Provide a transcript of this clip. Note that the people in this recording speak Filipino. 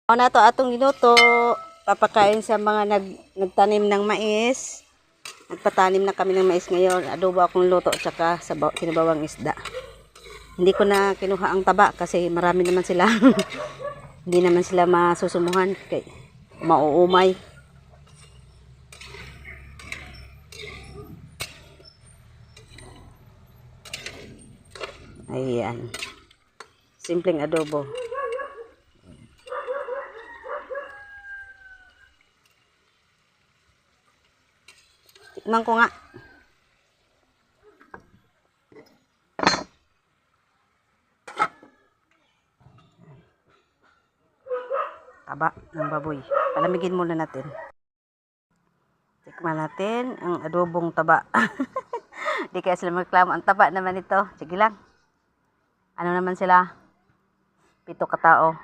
Ako na to atong giluto. Papakain sa mga nagtanim ng mais. Nagpatanim na kami ng mais ngayon. Adobo akong luto at saka sinabawang isda. Hindi ko na kinuha ang taba kasi marami naman sila. Hindi naman sila masusumuhan. Kay mauumay. Ayan. Simpleng adobo. Tikman ko nga. Taba ng baboy. Palamigin muna natin. Tikman natin ang adobong taba. Di kaya sila magreklamo. Ang taba naman ito. Sige lang. Ano naman sila? 7 katao.